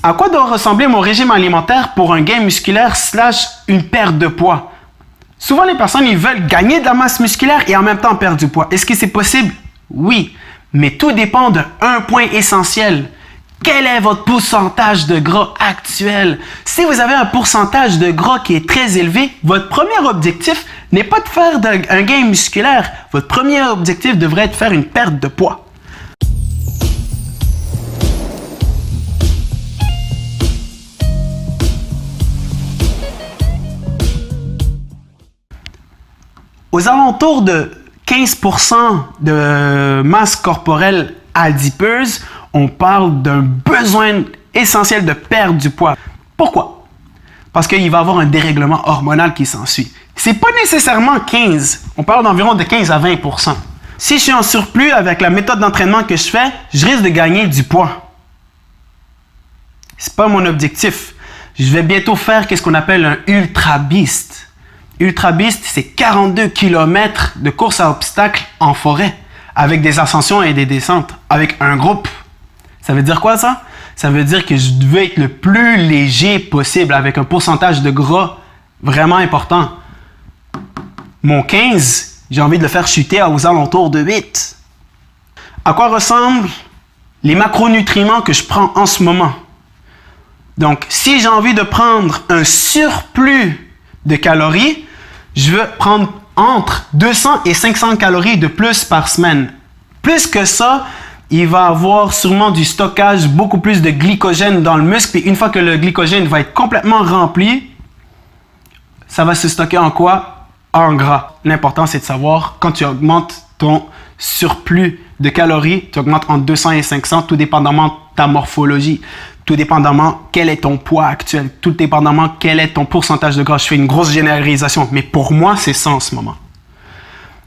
À quoi doit ressembler mon régime alimentaire pour un gain musculaire / une perte de poids? Souvent, les personnes, ils veulent gagner de la masse musculaire et en même temps perdre du poids. Est-ce que c'est possible? Oui, mais tout dépend d'un point essentiel. Quel est votre pourcentage de gras actuel? Si vous avez un pourcentage de gras qui est très élevé, votre premier objectif n'est pas de faire un gain musculaire. Votre premier objectif devrait être de faire une perte de poids. Aux alentours de 15% de masse corporelle adipeuse, on parle d'un besoin essentiel de perdre du poids. Pourquoi? Parce qu'il va y avoir un dérèglement hormonal qui s'ensuit. C'est pas nécessairement 15, on parle d'environ de 15 à 20%. Si je suis en surplus avec la méthode d'entraînement que je fais, je risque de gagner du poids. C'est pas mon objectif. Je vais bientôt faire ce qu'on appelle un Ultra Beast. Ultra Beast, c'est 42 km de course à obstacles en forêt, avec des ascensions et des descentes, avec un groupe. Ça veut dire quoi ça? Ça veut dire que je veux être le plus léger possible, avec un pourcentage de gras vraiment important. Mon 15, j'ai envie de le faire chuter aux alentours de 8. À quoi ressemblent les macronutriments que je prends en ce moment? Donc, si j'ai envie de prendre un surplus de calories, je veux prendre entre 200 et 500 calories de plus par semaine. Plus que ça, il va y avoir sûrement du stockage, beaucoup plus de glycogène dans le muscle. Et une fois que le glycogène va être complètement rempli, ça va se stocker en quoi? En gras. L'important, c'est de savoir quand tu augmentes ton surplus de calories, tu augmentes entre 200 et 500, tout dépendamment de ta morphologie. Tout dépendamment quel est ton poids actuel, tout dépendamment quel est ton pourcentage de gras. Je fais une grosse généralisation, mais pour moi, c'est ça en ce moment.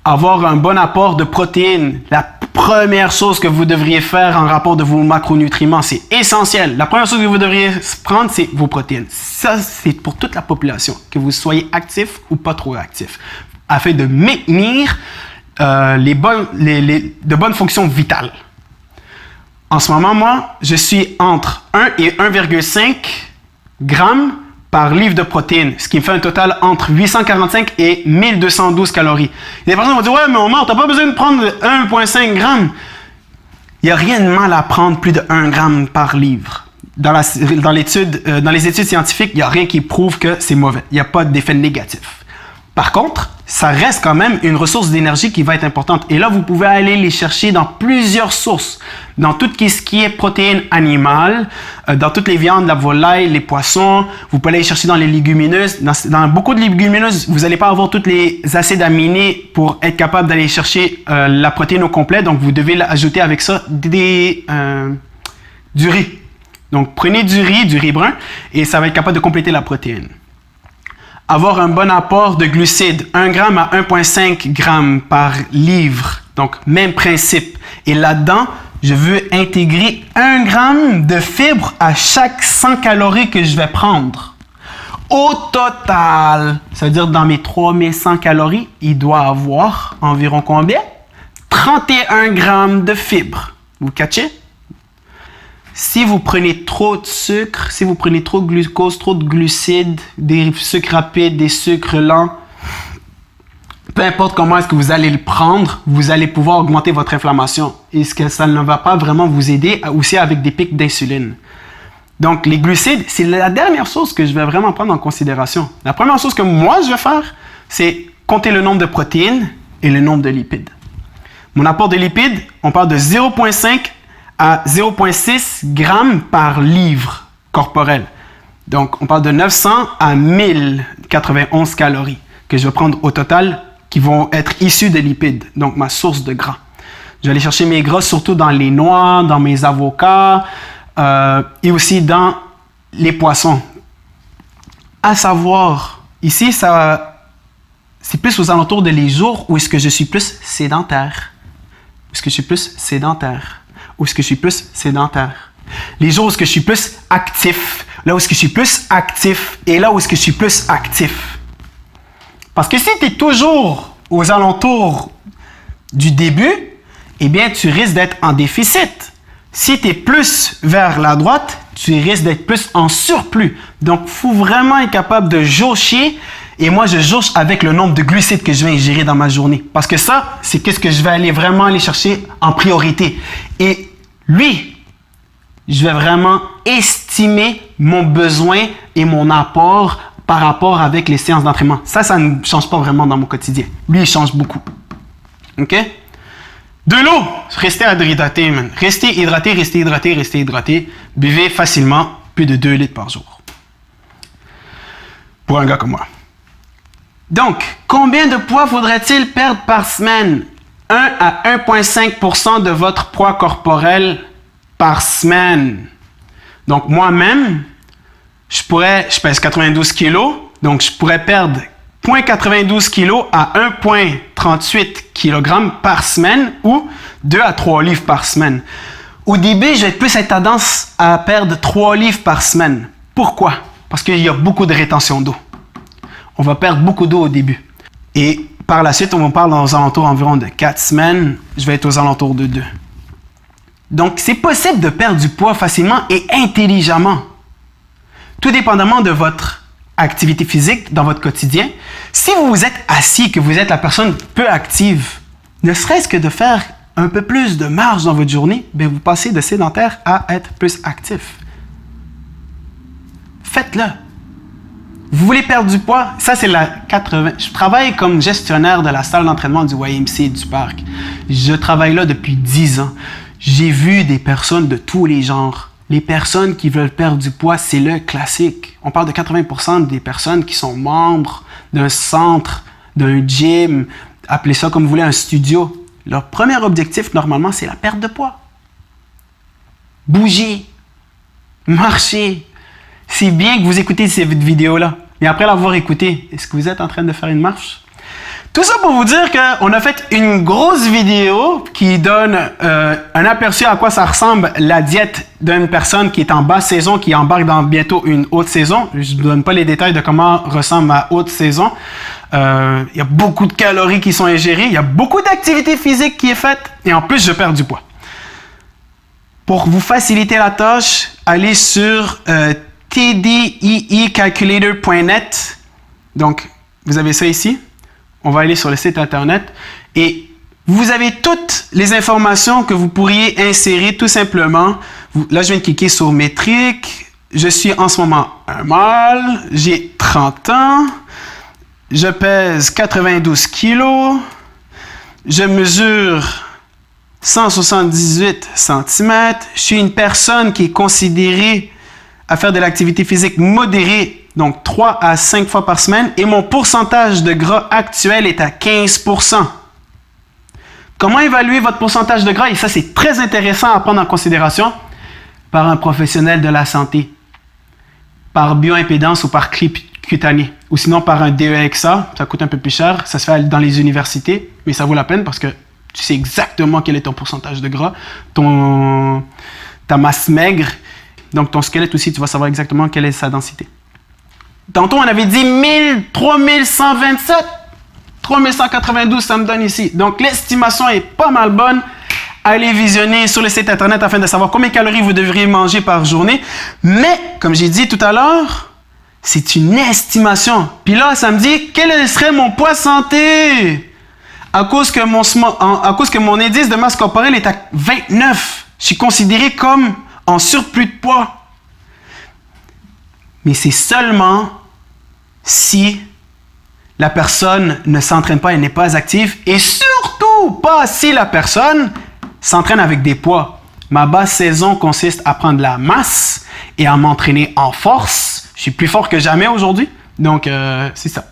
Avoir un bon apport de protéines, la première chose que vous devriez faire en rapport de vos macronutriments, c'est essentiel. La première chose que vous devriez prendre, c'est vos protéines. Ça, c'est pour toute la population, que vous soyez actif ou pas trop actif, afin de maintenir de bonnes fonctions vitales. En ce moment, moi, je suis entre 1 et 1,5 grammes par livre de protéines, ce qui me fait un total entre 845 et 1212 calories. Et les personnes vont dire « Ouais, mais Omar, tu n'as pas besoin de prendre 1,5 grammes. » Il n'y a rien de mal à prendre plus de 1 gramme par livre. Dans les études scientifiques, il n'y a rien qui prouve que c'est mauvais. Il n'y a pas d'effet négatif. Par contre, ça reste quand même une ressource d'énergie qui va être importante. Et là, vous pouvez aller les chercher dans plusieurs sources. Dans tout ce qui est protéines animales, dans toutes les viandes, la volaille, les poissons. Vous pouvez aller chercher dans les légumineuses. Dans beaucoup de légumineuses, vous n'allez pas avoir tous les acides aminés pour être capable d'aller chercher la protéine au complet. Donc, vous devez ajouter avec ça du riz. Donc, prenez du riz brun, et ça va être capable de compléter la protéine. Avoir un bon apport de glucides, 1 gramme à 1,5 grammes par livre. Donc, même principe. Et là-dedans, je veux intégrer 1 gramme de fibres à chaque 100 calories que je vais prendre. Au total, ça veut dire dans mes 3100 calories, il doit avoir environ combien? 31 grammes de fibres. Vous catchez? Si vous prenez trop de sucre, si vous prenez trop de glucose, trop de glucides, des sucres rapides, des sucres lents, peu importe comment est-ce que vous allez le prendre, vous allez pouvoir augmenter votre inflammation. Et ce que ça ne va pas vraiment vous aider aussi avec des pics d'insuline. Donc, les glucides, c'est la dernière chose que je vais vraiment prendre en considération. La première chose que moi, je vais faire, c'est compter le nombre de protéines et le nombre de lipides. Mon apport de lipides, on parle de 0,5 à 0,6 grammes par livre corporel. Donc, on parle de 900 à 1091 calories que je vais prendre au total qui vont être issus de lipides, donc ma source de gras. Je vais aller chercher mes gras surtout dans les noix, dans mes avocats et aussi dans les poissons. À savoir, ici, c'est plus aux alentours de les jours où est-ce que je suis plus sédentaire. Est-ce que je suis plus sédentaire? Où est-ce que je suis plus sédentaire? Les jours où est-ce que je suis plus actif, là où est-ce que je suis plus actif et là où est-ce que je suis plus actif. Parce que si tu es toujours aux alentours du début, eh bien, tu risques d'être en déficit. Si tu es plus vers la droite, tu risques d'être plus en surplus. Donc, il faut vraiment être capable de jauger. Et moi, je jauge avec le nombre de glucides que je vais ingérer dans ma journée. Parce que ça, c'est qu'est-ce que je vais vraiment aller chercher en priorité. Et lui, je vais vraiment estimer mon besoin et mon apport par rapport avec les séances d'entraînement. Ça ne change pas vraiment dans mon quotidien. Lui, il change beaucoup. OK? De l'eau. Restez hydraté, man. Restez hydraté, restez hydraté, restez hydraté. Buvez facilement plus de 2 litres par jour. Pour un gars comme moi. Donc, combien de poids faudrait-il perdre par semaine? 1 à 1,5% de votre poids corporel par semaine. Donc, moi-même, je pèse 92 kg, donc je pourrais perdre 0,92 kg à 1,38 kg par semaine ou 2 à 3 livres par semaine. Au début, je vais plus être tendance à perdre 3 livres par semaine. Pourquoi? Parce qu'il y a beaucoup de rétention d'eau. On va perdre beaucoup d'eau au début. Et par la suite, on va parler aux alentours environ de 4 semaines. Je vais être aux alentours de 2. Donc, c'est possible de perdre du poids facilement et intelligemment. Tout dépendamment de votre activité physique dans votre quotidien. Si vous êtes assis, que vous êtes la personne peu active, ne serait-ce que de faire un peu plus de marche dans votre journée, bien vous passez de sédentaire à être plus actif. Faites-le. Vous voulez perdre du poids? Ça, c'est la 80. Je travaille comme gestionnaire de la salle d'entraînement du YMCA du parc. Je travaille là depuis 10 ans. J'ai vu des personnes de tous les genres. Les personnes qui veulent perdre du poids, c'est le classique. On parle de 80% des personnes qui sont membres d'un centre, d'un gym, appelez ça comme vous voulez, un studio. Leur premier objectif, normalement, c'est la perte de poids. Bougez, marchez. C'est bien que vous écoutez cette vidéo-là. Et après l'avoir écoutée, est-ce que vous êtes en train de faire une marche? Tout ça pour vous dire qu'on a fait une grosse vidéo qui donne un aperçu à quoi ça ressemble la diète d'une personne qui est en basse saison, qui embarque dans bientôt une haute saison. Je ne donne pas les détails de comment ressemble ma haute saison. Il y a beaucoup de calories qui sont ingérées, il y a beaucoup d'activité physique qui est faite et en plus, je perds du poids. Pour vous faciliter la tâche, allez sur tdiecalculator.net. Donc, vous avez ça ici. On va aller sur le site internet et vous avez toutes les informations que vous pourriez insérer tout simplement. Là, je viens de cliquer sur métrique. Je suis en ce moment un mâle. J'ai 30 ans. Je pèse 92 kilos. Je mesure 178 cm. Je suis une personne qui est considérée à faire de l'activité physique modérée, donc 3 à 5 fois par semaine, et mon pourcentage de gras actuel est à 15%. Comment évaluer votre pourcentage de gras? Et ça, c'est très intéressant à prendre en considération par un professionnel de la santé, par bioimpédance ou par clip cutané, ou sinon par un DEXA, ça coûte un peu plus cher, ça se fait dans les universités, mais ça vaut la peine parce que tu sais exactement quel est ton pourcentage de gras, ta masse maigre, donc ton squelette aussi, tu vas savoir exactement quelle est sa densité. Tantôt, on avait dit 3127, 3192, ça me donne ici. Donc, l'estimation est pas mal bonne. Allez visionner sur le site internet afin de savoir combien de calories vous devriez manger par journée. Mais, comme j'ai dit tout à l'heure, c'est une estimation. Puis là, ça me dit quel serait mon poids santé. À cause que mon indice de masse corporelle est à 29. Je suis considéré comme en surplus de poids. Mais c'est seulement si la personne ne s'entraîne pas, elle n'est pas active, et surtout pas si la personne s'entraîne avec des poids. Ma basse saison consiste à prendre de la masse et à m'entraîner en force. Je suis plus fort que jamais aujourd'hui, donc c'est ça.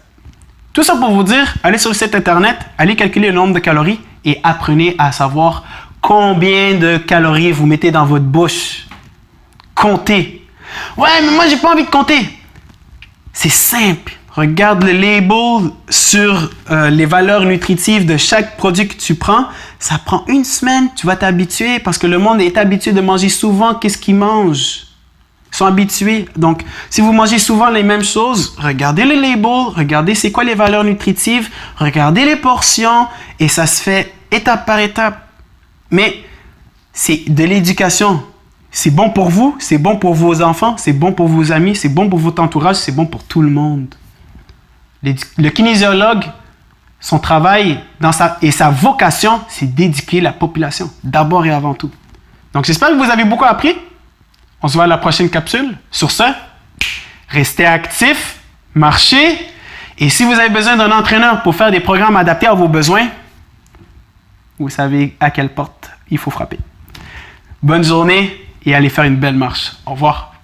Tout ça pour vous dire, allez sur le site internet, allez calculer le nombre de calories et apprenez à savoir combien de calories vous mettez dans votre bouche. Comptez. Ouais, mais moi, j'ai pas envie de compter. C'est simple. Regarde le label sur les valeurs nutritives de chaque produit que tu prends. Ça prend une semaine. Tu vas t'habituer parce que le monde est habitué de manger souvent. Qu'est-ce qu'ils mangent? Ils sont habitués. Donc, si vous mangez souvent les mêmes choses, regardez le label, regardez c'est quoi les valeurs nutritives, regardez les portions et ça se fait étape par étape. Mais c'est de l'éducation. c'est bon pour vous, c'est bon pour vos enfants, c'est bon pour vos amis, c'est bon pour votre entourage, c'est bon pour tout le monde. Le kinésiologue, son travail et sa vocation, c'est d'éduquer la population, d'abord et avant tout. Donc, j'espère que vous avez beaucoup appris. On se voit à la prochaine capsule. Sur ce, restez actifs, marchez. Et si vous avez besoin d'un entraîneur pour faire des programmes adaptés à vos besoins, vous savez à quelle porte il faut frapper. Bonne journée et allez faire une belle marche. Au revoir.